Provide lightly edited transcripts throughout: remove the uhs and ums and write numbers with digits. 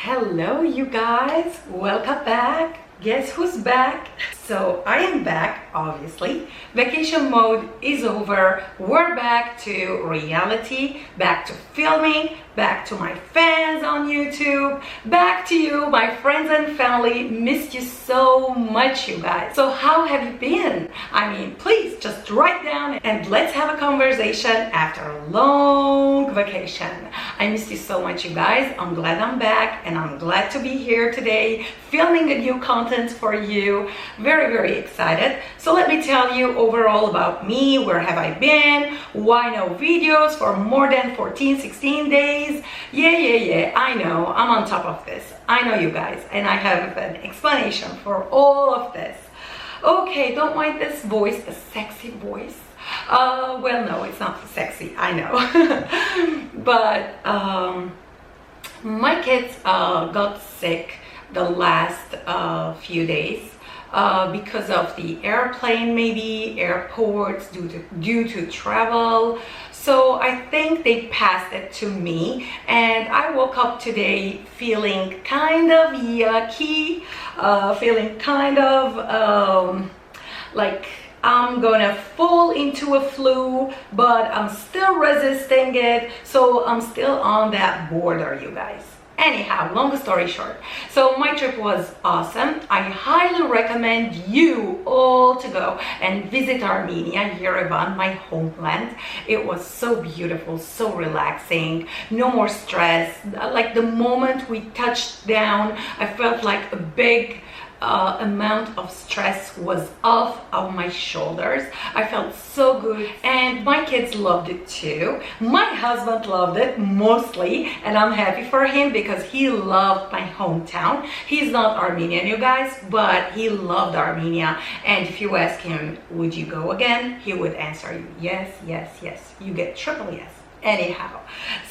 Hello you guys, welcome back. Guess who's back? So I am back, obviously. Vacation mode is over. We're back to reality, back to filming, back to my fans on YouTube, back to you, my friends and family. Missed you so much, you guys. So how have you been? I mean, please just write down and let's have a conversation after a long vacation. I missed you so much, you guys. I'm glad I'm back and I'm glad to be here today filming a new content for you. Very excited. So let me tell you overall about me. Where have I been? Why no videos for more than 14-16 days? Yeah, I know, I'm on top of this. I know, you guys, and I have an explanation for all of this. Okay, don't mind this voice, a sexy voice. Well, no, it's not sexy, I know. But my kids got sick the last few days because of the airplane, maybe airports, due to travel. So I think they passed it to me, and I woke up today feeling kind of yucky, feeling kind of like I'm gonna fall into a flu, but I'm still resisting it, so I'm still on that border, you guys. Anyhow, long story short, so my trip was awesome. I highly recommend you all to go and visit Armenia, Yerevan, my homeland. It was so beautiful, so relaxing, no more stress. Like the moment we touched down, I felt like a big amount of stress was off of my shoulders. I felt so good, and my kids loved it too. My husband loved it mostly, and I'm happy for him because he loved my hometown. He's not Armenian, you guys, but he loved Armenia, and if you ask him, would you go again, he would answer you yes. You get triple yes. Anyhow,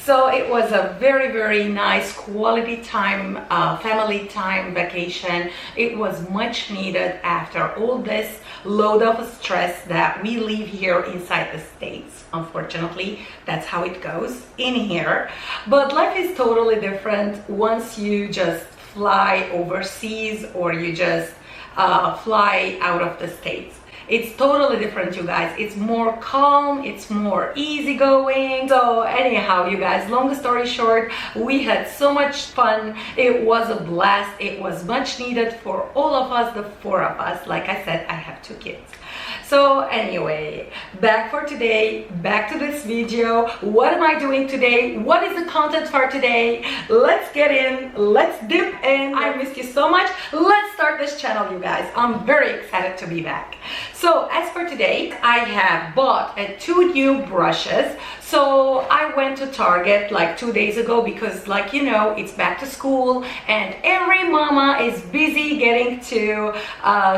so it was a very nice quality time, family time vacation. It was much needed after all this load of stress that we live here inside the States. Unfortunately, that's how it goes in here, but life is totally different once you just fly overseas or you just fly out of the States. It's totally different, you guys. It's more calm, it's more easygoing. So anyhow, you guys, long story short, we had so much fun. It was a blast. It was much needed for all of us, the four of us. Like I said, I have two kids. So anyway, back for today, back to this video. What am I doing today? What is the content for today? Let's get in, let's dip in. I missed you so much. Let's start this channel, you guys. I'm very excited to be back. So as for today, I have bought two new brushes. So I went to Target like 2 days ago because, like, you know, it's back to school and every mama is busy getting to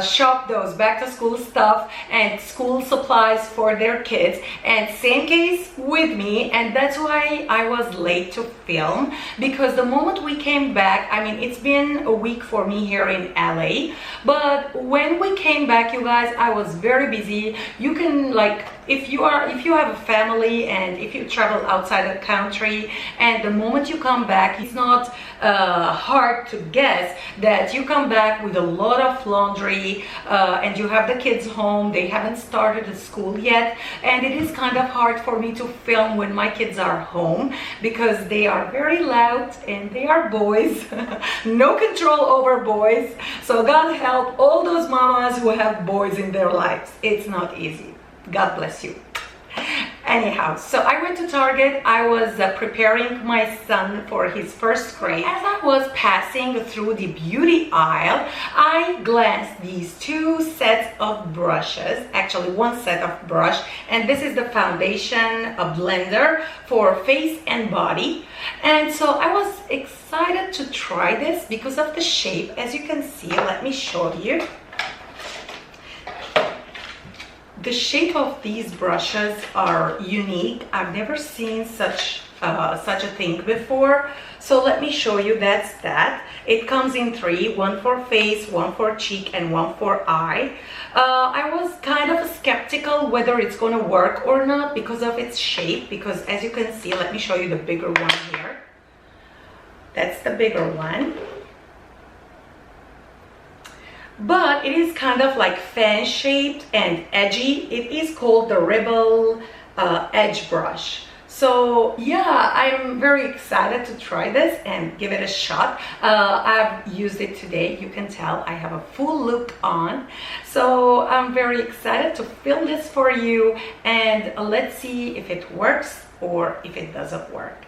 shop those back to school stuff and school supplies for their kids, and same case with me, and that's why I was late to film, because the moment we came back, I mean, it's been a week for me here in LA, but when we came back, you guys, I was very busy. You can, like, if you have a family and if you travel outside the country, and the moment you come back, it's not hard to guess that you come back with a lot of laundry, and you have the kids home. They haven't started the school yet, and it is kind of hard for me to film when my kids are home because they are very loud and they are boys. No control over boys. So God help all those mamas who have boys in their lives. It's not easy. God bless you. Anyhow, so I went to Target. I was preparing my son for his first grade. As I was passing through the beauty aisle, I glanced these two sets of brushes, actually one set of brush, and this is the foundation, a blender for face and body. And so I was excited to try this because of the shape. As you can see, let me show you. The shape of these brushes are unique. I've never seen such a thing before. So let me show you. That's that. It comes in three, one for face, one for cheek, and one for eye. I was kind of skeptical whether it's going to work or not because of its shape, because as you can see, let me show you the bigger one here. That's the bigger one. But it is kind of like fan shaped and edgy. It is called the Rebel Edge Brush. So yeah, I'm very excited to try this and give it a shot. I've used it today. You can tell I have a full look on. So I'm very excited to film this for you, and let's see if it works or if it doesn't work.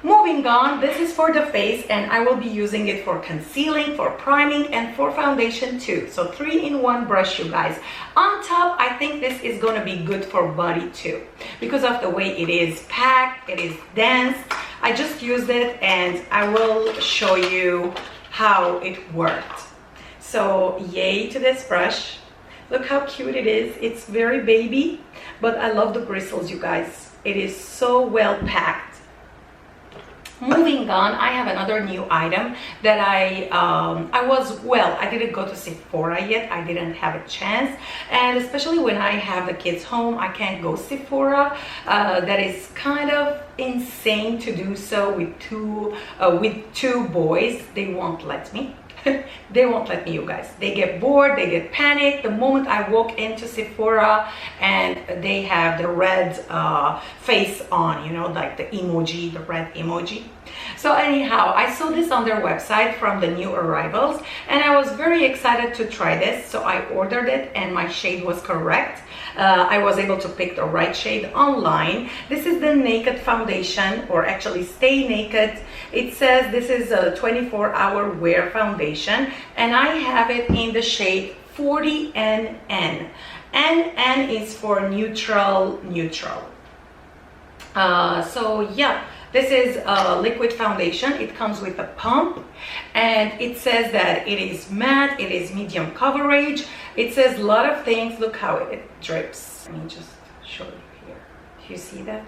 Moving on, this is for the face, and I will be using it for concealing, for priming, and for foundation too. So 3-in-1 brush, you guys. On top, I think this is going to be good for body too, because of the way it is packed, it is dense. I just used it and I will show you how it worked. So yay to this brush. Look how cute it is. It's very baby, but I love the bristles, you guys. It is so well packed. Moving on, I have another new item that I didn't go to Sephora yet. I didn't have a chance, and especially when I have the kids home, I can't go Sephora. That is kind of insane to do so with two boys. They won't let me. They won't let me, you guys. They get bored, they get panicked the moment I walk into Sephora and they have the red face on, you know, like the emoji, the red emoji. So anyhow, I saw this on their website from the new arrivals, and I was very excited to try this. So I ordered it and my shade was correct. I was able to pick the right shade online. This is the Naked Foundation, or actually Stay Naked. It says this is a 24-hour wear foundation, and I have it in the shade 40NN. NN is for neutral. So yeah, this is a liquid foundation. It comes with a pump, and it says that it is matte, it is medium coverage. It says a lot of things. Look how it drips. Let me just show you here. Do you see that?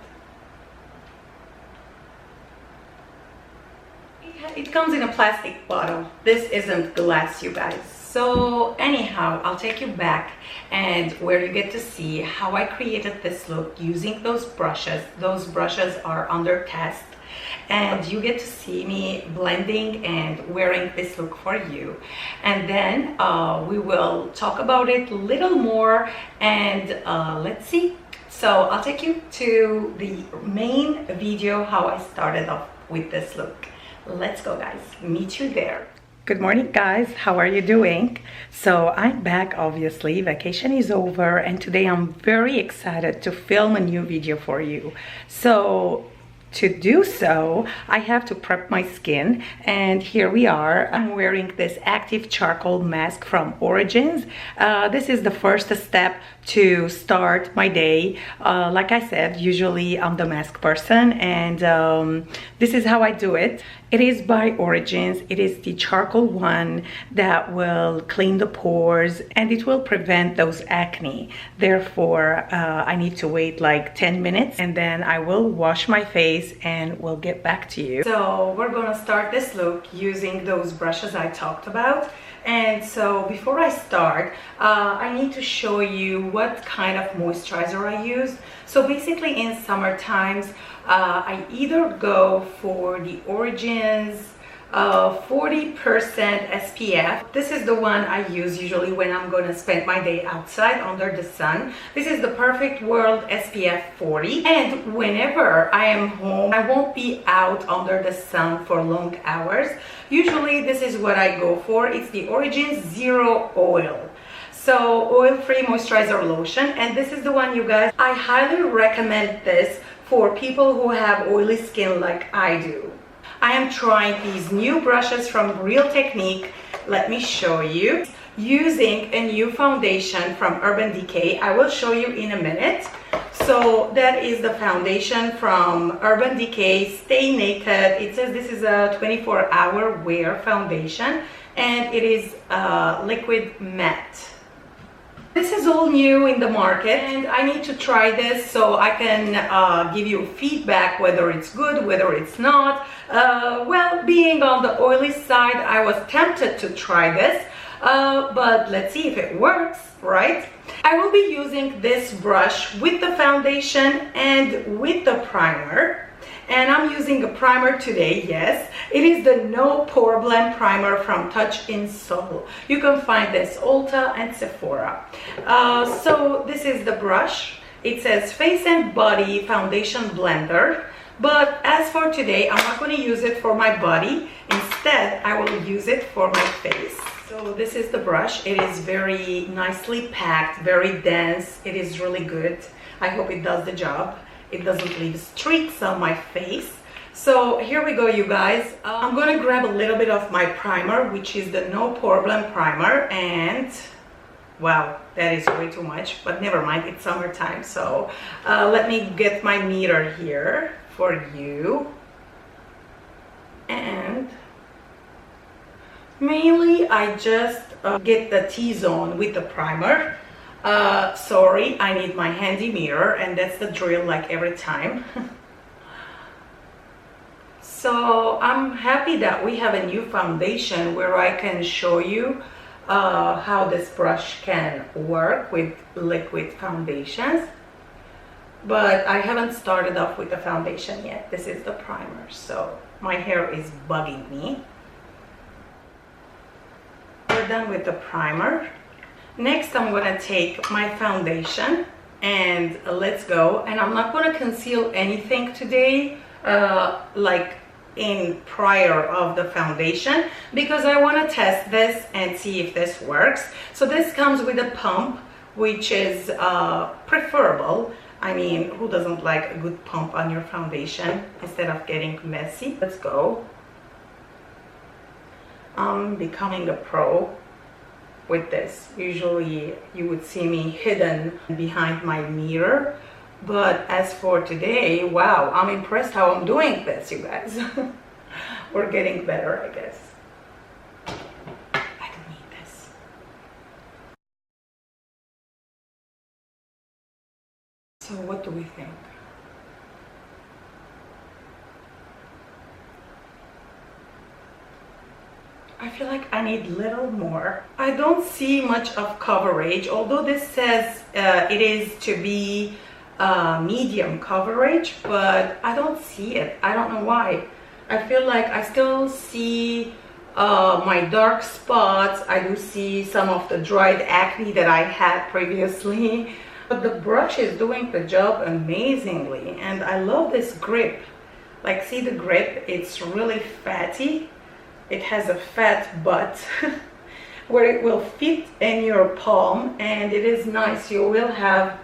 It comes in a plastic bottle. This isn't glass, you guys. So anyhow, I'll take you back and where you get to see how I created this look using those brushes. Those brushes are under test, and you get to see me blending and wearing this look for you. And then we will talk about it a little more, and let's see. So I'll take you to the main video, how I started off with this look. Let's go, guys. Meet you there. Good morning, guys. How are you doing? So I'm back, obviously. Vacation is over, and today I'm very excited to film a new video for you. So to do so, I have to prep my skin, and here we are. I'm wearing this active charcoal mask from Origins. This is the first step to start my day. Like I said, usually I'm the mask person, and this is how I do it. It is by Origins. It is the charcoal one that will clean the pores, and it will prevent those acne. Therefore, I need to wait like 10 minutes, and then I will wash my face and we'll get back to you. So we're gonna start this look using those brushes I talked about. And so before I start, I need to show you what kind of moisturizer I use. So basically in summer times, I either go for the Origins 40% SPF. This is the one I use usually when I'm going to spend my day outside under the sun. This is the Perfect World SPF 40, and whenever I am home, I won't be out under the sun for long hours. Usually this is what I go for. It's the Origins Zero Oil. So oil-free moisturizer lotion, and this is the one, you guys. I highly recommend this for people who have oily skin like I do. I am trying these new brushes from Real Technique. Let me show you. Using a new foundation from Urban Decay. I will show you in a minute. So that is the foundation from Urban Decay, Stay Naked. It says this is a 24-hour wear foundation, and it is liquid matte. This is all new in the market, and I need to try this so I can give you feedback whether it's good, whether it's not. Well, being on the oily side, I was tempted to try this, but let's see if it works, right? I will be using this brush with the foundation and with the primer. and I'm using a primer today. Yes, it is the No Pore Blend Primer from Touch in Soul. You can find this Ulta and Sephora. So this is the brush. It says Face and Body Foundation Blender. But as for today, I'm not going to use it for my body. Instead, I will use it for my face. So this is the brush. It is very nicely packed, very dense. It is really good. I hope it does the job. It doesn't leave streaks on my face. So here we go, you guys. I'm going to grab a little bit of my primer, which is the No Pore Blend Primer. And wow, that is way too much, but never mind. It's summertime. So let me get my meter here for you. And mainly I just get the T-zone with the primer. Sorry, I need my handy mirror, and that's the drill like every time. So I'm happy that we have a new foundation where I can show you how this brush can work with liquid foundations. But I haven't started off with the foundation yet. This is the primer, so my hair is bugging me. We're done with the primer. Next, I'm going to take my foundation and let's go. And I'm not going to conceal anything today, like in prior of the foundation, because I want to test this and see if this works. So this comes with a pump, which is preferable. I mean, who doesn't like a good pump on your foundation instead of getting messy? Let's go. I'm becoming a pro with this. Usually you would see me hidden behind my mirror, but as for today, wow, I'm impressed how I'm doing this, you guys. We're getting better, I guess. I don't need this. So what do we think? I feel like I need a little more. I don't see much of coverage, although this says it is to be medium coverage, but I don't see it. I don't know why. I feel like I still see my dark spots. I do see some of the dried acne that I had previously. But the brush is doing the job amazingly, and I love this grip. Like, see the grip? It's really fatty. It has a fat butt where it will fit in your palm, and it is nice. You will have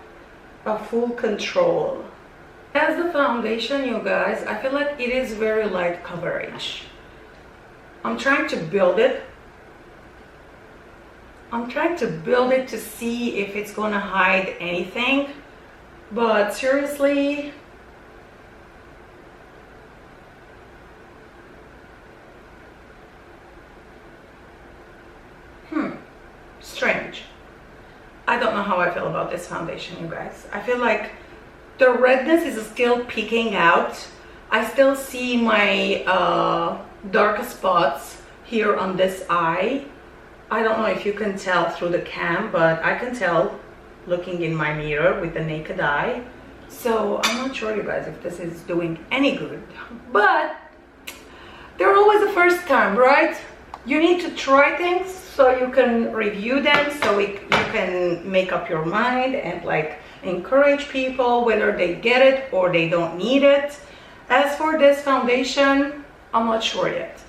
a full control. As the foundation, you guys, I feel like it is very light coverage. I'm trying to build it. I'm trying to build it to see if it's going to hide anything, but seriously, strange. I don't know how I feel about this foundation, you guys. I feel like the redness is still peeking out. I still see my dark spots here on this eye. I don't know if you can tell through the cam, but I can tell looking in my mirror with the naked eye. So I'm not sure, you guys, if this is doing any good, but they're always the first time, right? You need to try things so you can review them, so you can make up your mind and like encourage people whether they get it or they don't need it. As for this foundation, I'm not sure yet.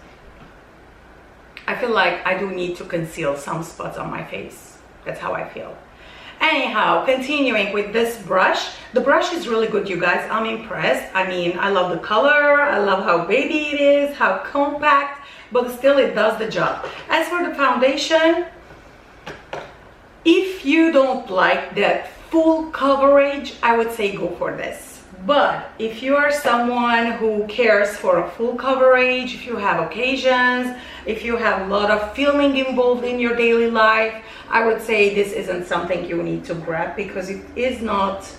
I feel like I do need to conceal some spots on my face. That's how I feel. Anyhow, continuing with this brush. The brush is really good, you guys. I'm impressed. I mean, I love the color. I love how baby it is, how compact, but still it does the job. As for the foundation, if you don't like that full coverage, I would say go for this. But if you are someone who cares for a full coverage, if you have occasions, if you have a lot of filming involved in your daily life, I would say this isn't something you need to grab, because it is not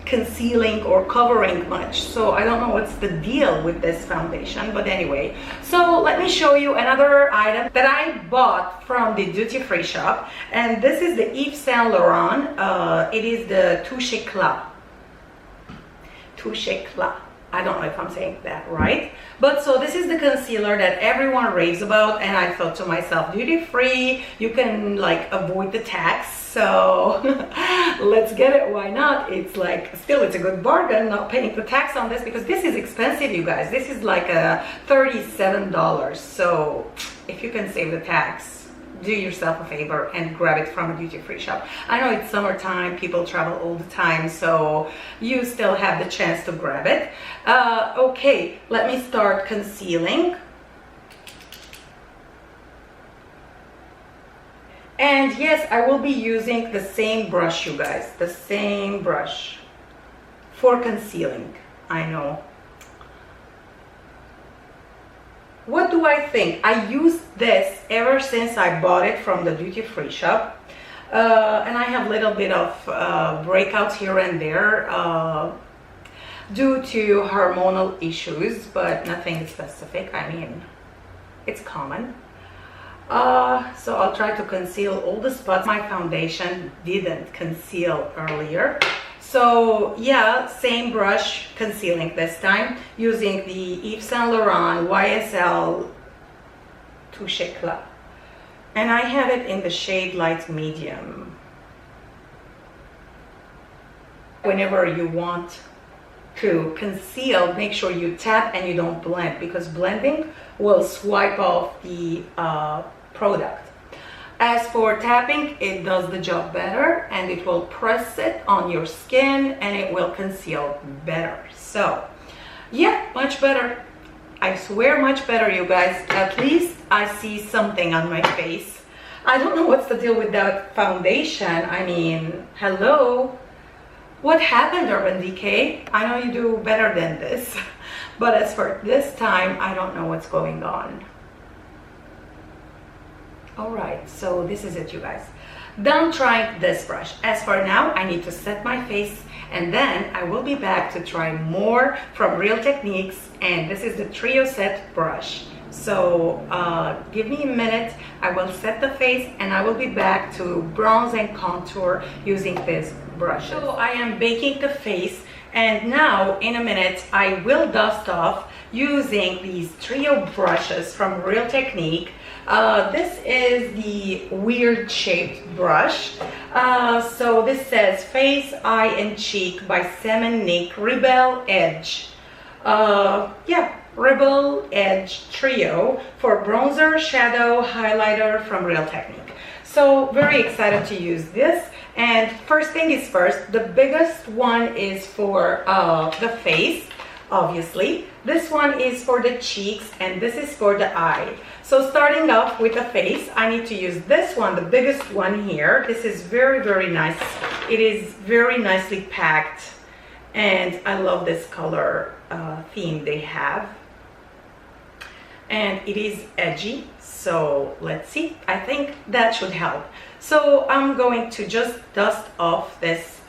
concealing or covering much. So I don't know what's the deal with this foundation, but anyway. So let me show you another item that I bought from the duty-free shop, and this is the Yves Saint Laurent. It is the Touche Éclat. Touche Éclat. I don't know if I'm saying that right, but so this is the concealer that everyone raves about, and I thought to myself, duty free, you can like avoid the tax, so let's get it. Why not? It's like, still it's a good bargain not paying the tax on this, because this is expensive, you guys. This is like a $37, so if you can save the tax, do yourself a favor and grab it from a duty-free shop. I know it's summertime, people travel all the time, so you still have the chance to grab it. Okay, let me start concealing. And yes, I will be using the same brush, you guys, the same brush for concealing. I know. What do I think? I used this ever since I bought it from the duty-free shop, and I have a little bit of breakouts here and there due to hormonal issues, but nothing specific. I mean, it's common. So I'll try to conceal all the spots my foundation didn't conceal earlier. So yeah, same brush, concealing this time, using the Yves Saint Laurent YSL Touche Éclat. And I have it in the shade light medium. Whenever you want to conceal, make sure you tap and you don't blend, because blending will swipe off the product. As for tapping, it does the job better, and it will press it on your skin and it will conceal better. So yeah, much better. I swear, much better, you guys. At least I see something on my face. I don't know what's the deal with that foundation. I mean, hello, what happened, Urban Decay? I know you do better than this, but as for this time, I don't know what's going on. All right, so this is it, you guys. Done trying this brush. As for now, I need to set my face, and then I will be back to try more from Real Techniques, and this is the Trio Set brush. So give me a minute, I will set the face, and I will be back to bronze and contour using this brush. So I am baking the face, and now in a minute I will dust off using these trio brushes from Real Technique. This is the weird shaped brush. So this says Face, Eye and Cheek by Sam & Nick Rebel Edge. Yeah, Rebel Edge Trio for bronzer, shadow, highlighter from Real Technique. So very excited to use this. And first thing is first, the biggest one is for the face, obviously. This one is for the cheeks, and this is for the eye. So starting off with the face, I need to use this one, the biggest one here. This is very, very nice. It is very nicely packed, and I love this color theme they have. And it is edgy, so let's see. I think that should help. So I'm going to just dust off this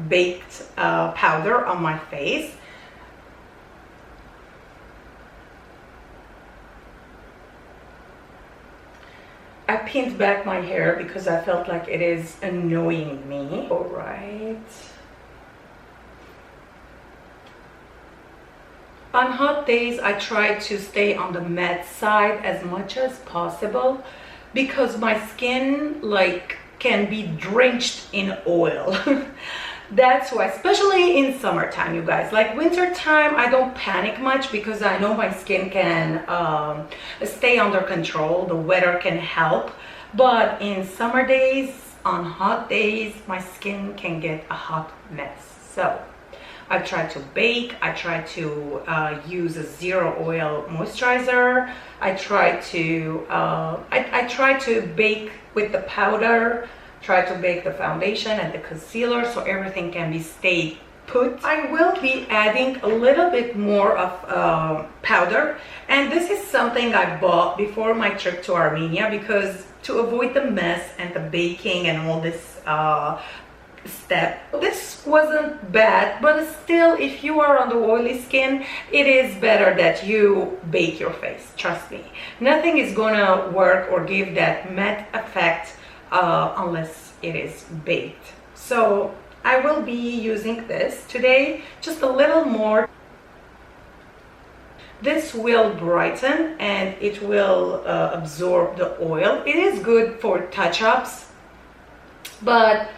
baked powder on my face. I pinned back my hair because I felt like it is annoying me. All right. On hot days, I try to stay on the matte side as much as possible because my skin like can be drenched in oil. That's why, especially in summertime, you guys. Like winter time, I don't panic much because I know my skin can stay under control. The weather can help. But in summer days, on hot days, my skin can get a hot mess. So I try to bake. I try to use a zero oil moisturizer. I try to bake with the powder. Try to bake the foundation and the concealer so everything can be stay put. I will be adding a little bit more of powder, and this is something I bought before my trip to Armenia because to avoid the mess and the baking and all this step. This wasn't bad, but still, if you are on the oily skin, it is better that you bake your face. Trust me, nothing is gonna work or give that matte effect unless it is baked. So I will be using this today, just a little more. This will brighten and it will absorb the oil. It is good for touch-ups, but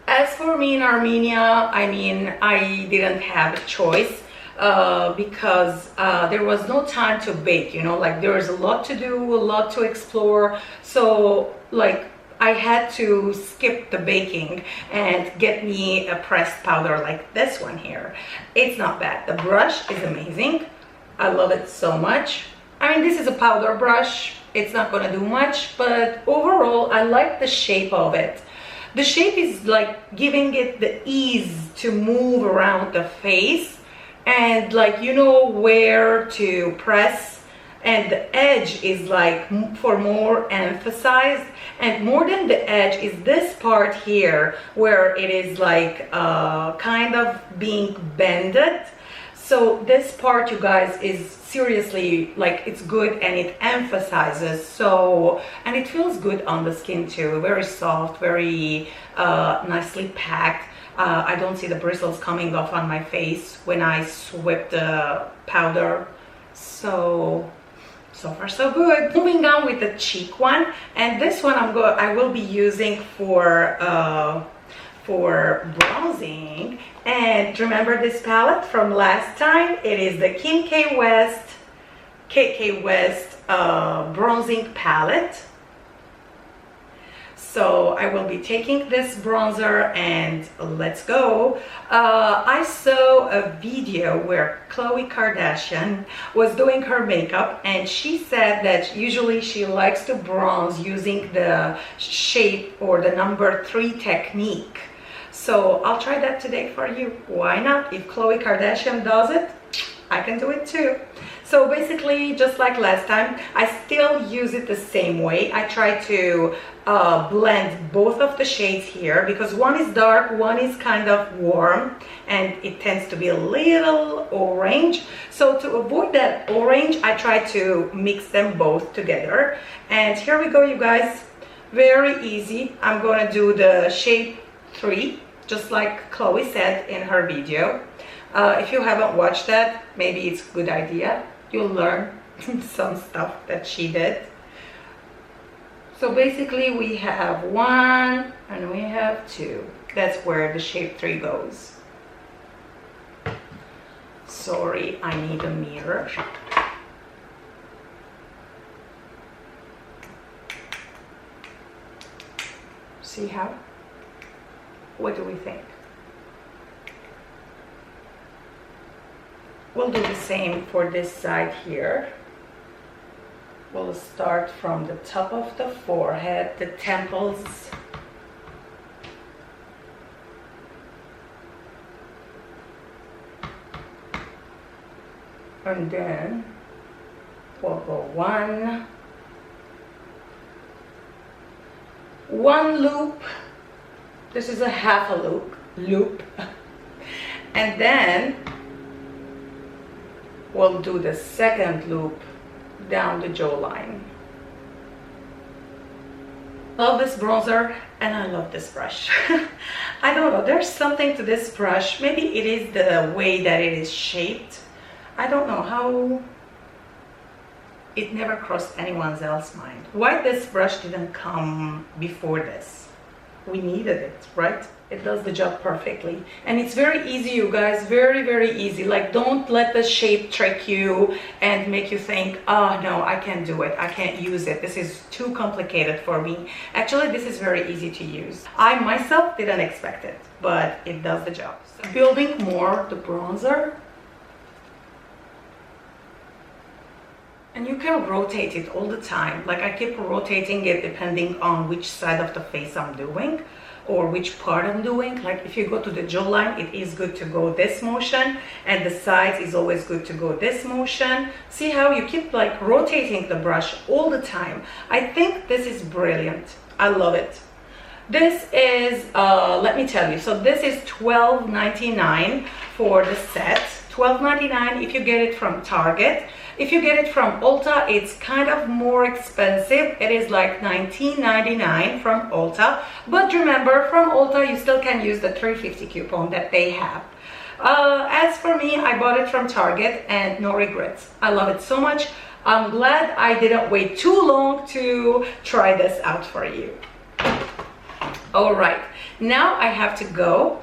as for me in Armenia, I mean, I didn't have a choice because there was no time to bake, you know, like there was a lot to do, a lot to explore. So like I had to skip the baking and get me a pressed powder like this one here. It's not bad. The brush is amazing. I love it so much. I mean, this is a powder brush. It's not gonna do much, but overall, I like the shape of it. The shape is like giving it the ease to move around the face and like, you know where to press, and the edge is like for more emphasized, and more than the edge is this part here where it is like kind of being bended. So this part, you guys, is seriously like, it's good and it emphasizes, so, and it feels good on the skin too. Very soft, very nicely packed. I don't see the bristles coming off on my face when I sweep the powder. So far so good. Moving on with the cheek one, and this one I will be using for bronzing. And remember this palette from last time? It is the KK West bronzing palette. So I will be taking this bronzer and let's go. I saw a video where Khloe Kardashian was doing her makeup, and she said that usually she likes to bronze using the shape or the number 3 technique. So I'll try that today for you. Why not? If Khloe Kardashian does it, I can do it too. So basically, just like last time, I still use it the same way. I try to blend both of the shades here because one is dark, one is kind of warm, and it tends to be a little orange. So to avoid that orange, I try to mix them both together. And here we go, you guys. Very easy. I'm gonna do the shade 3. Just like Khloe said in her video. If you haven't watched that, maybe it's a good idea. You'll learn some stuff that she did. So basically we have 1 and we have 2. That's where the shade 3 goes. Sorry, I need a mirror. See how? What do we think? We'll do the same for this side here. We'll start from the top of the forehead, the temples. And then we'll go one loop. This is a half a loop. And then we'll do the second loop down the jawline. Love this bronzer and I love this brush. I don't know, there's something to this brush. Maybe it is the way that it is shaped. I don't know how it never crossed anyone's else mind. Why this brush didn't come before this? We needed it, right? It does the job perfectly. And it's very easy, you guys, very, very easy. Like, don't let the shape trick you and make you think, oh no, I can't do it, I can't use it, this is too complicated for me. Actually, this is very easy to use. I myself didn't expect it, but it does the job. So, building more the bronzer. And you can rotate it all the time. Like, I keep rotating it depending on which side of the face I'm doing or which part I'm doing. Like, if you go to the jawline, it is good to go this motion, and the sides is always good to go this motion. See how you keep like rotating the brush all the time? I think this is brilliant. I love it. This is, let me tell you, so this is $12.99 for the set. $12.99 if you get it from Target. If you get it from Ulta, it's kind of more expensive. It is like $19.99 from Ulta. But remember, from Ulta, you still can use the $3.50 coupon that they have. As for me, I bought it from Target and no regrets. I love it so much. I'm glad I didn't wait too long to try this out for you. All right, now I have to go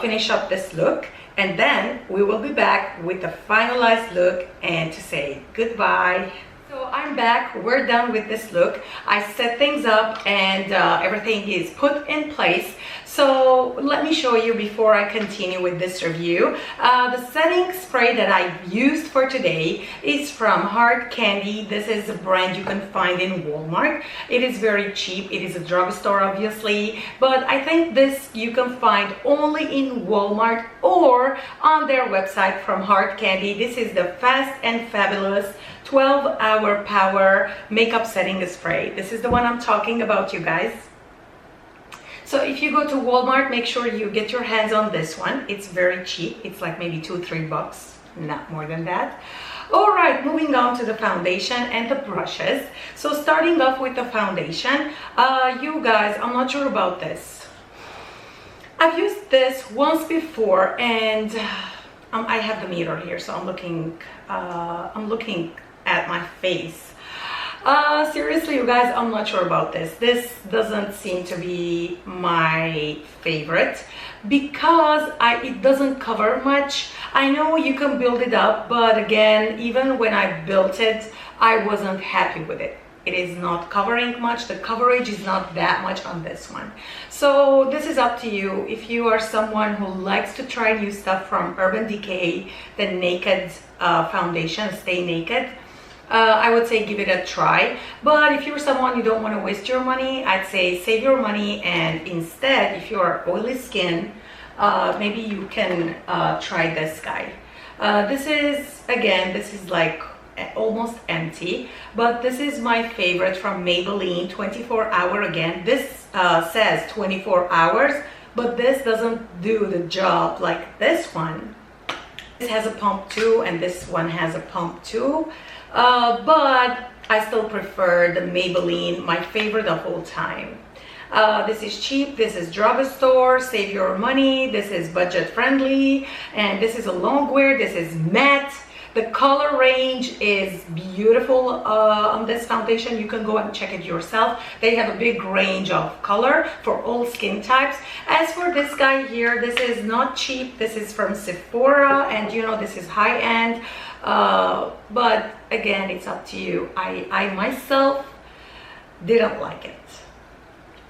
finish up this look, and then we will be back with the finalized look and to say goodbye. So I'm back, we're done with this look. I set things up and everything is put in place. So let me show you before I continue with this review. The setting spray that I used for today is from Hard Candy. This is a brand you can find in Walmart. It is very cheap. It is a drugstore obviously, but I think this you can find only in Walmart or on their website from Hard Candy. This is the Fast and Fabulous 12-hour power makeup setting spray. This is the one I'm talking about, you guys. So if you go to Walmart, make sure you get your hands on this one. It's very cheap. It's like maybe $2-3, not more than that. All right, moving on to the foundation and the brushes. So starting off with the foundation, you guys, I'm not sure about this. I've used this once before, and I have the mirror here, so I'm looking at my face. Seriously, you guys, I'm not sure about this. This doesn't seem to be my favorite because it doesn't cover much. I know you can build it up, but again, even when I built it, I wasn't happy with it. It is not covering much. The coverage is not that much on this one. So this is up to you. If you are someone who likes to try new stuff from Urban Decay, the Naked foundation, Stay Naked, I would say give it a try. But if you're someone you don't want to waste your money, I'd say save your money, and instead, if you are oily skin, maybe you can try this guy. This is like almost empty, but this is my favorite from Maybelline 24 hour. Again, this says 24 hours, but this doesn't do the job like this one. This has a pump too, and this one has a pump too. But I still prefer the Maybelline, my favorite of all time. This is cheap, this is drugstore, save your money, this is budget friendly, and this is a long wear, this is matte. The color range is beautiful on this foundation. You can go and check it yourself. They have a big range of color for all skin types. As for this guy here, this is not cheap. This is from Sephora, and you know this is high-end. But again, it's up to you. I myself didn't like it.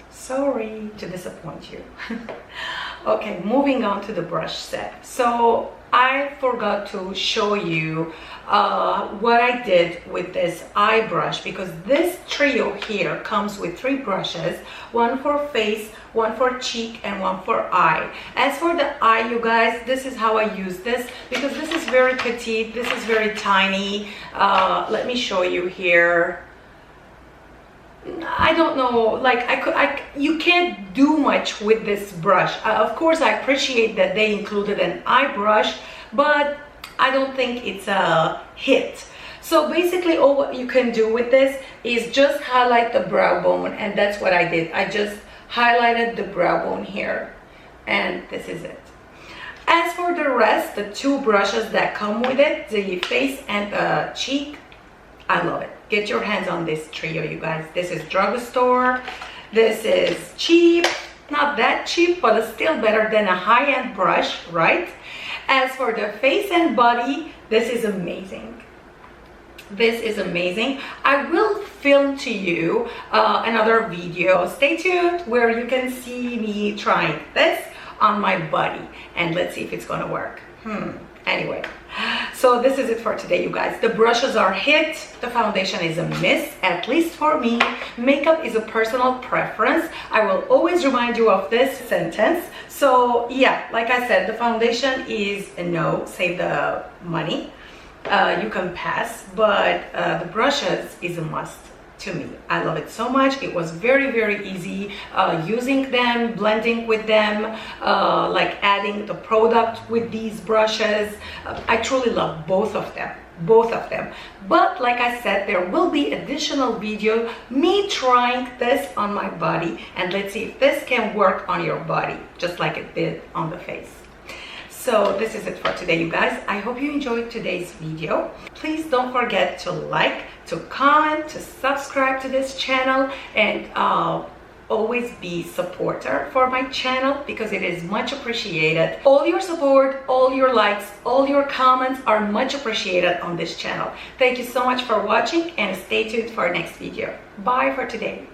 Sorry to disappoint you. Okay, moving on to the brush set. So I forgot to show you what I did with this eye brush, because this trio here comes with 3 brushes, one for face, one for cheek, and one for eye. As for the eye, you guys, this is how I use this, because this is very petite, this is very tiny. Let me show you here. I don't know, like you can't do much with this brush. Of course, I appreciate that they included an eye brush, but I don't think it's a hit. So basically, all what you can do with this is just highlight the brow bone, and that's what I did. I just highlighted the brow bone here, and this is it. As for the rest, the 2 brushes that come with it, the face and the cheek, I love it. Get your hands on this trio, you guys. This is drugstore. This is cheap. Not that cheap, but it's still better than a high-end brush, right? As for the face and body, this is amazing. This is amazing. I will film to you another video. Stay tuned where you can see me trying this on my body, and let's see if it's gonna work. Anyway, so this is it for today, you guys. The brushes are hit, the foundation is a miss, at least for me. Makeup is a personal preference. I will always remind you of this sentence. So yeah, like I said, the foundation is a no, save the money. You can pass, but the brushes is a must to me. I love it so much. It was very, very easy using them, blending with them, like adding the product with these brushes. I truly love both of them. But like I said, there will be additional video me trying this on my body, and let's see if this can work on your body just like it did on the face. So this is it for today, you guys. I hope you enjoyed today's video. Please don't forget to like, to comment, to subscribe to this channel, and always be supporter for my channel because it is much appreciated. All your support, all your likes, all your comments are much appreciated on this channel. Thank you so much for watching, and stay tuned for our next video. Bye for today.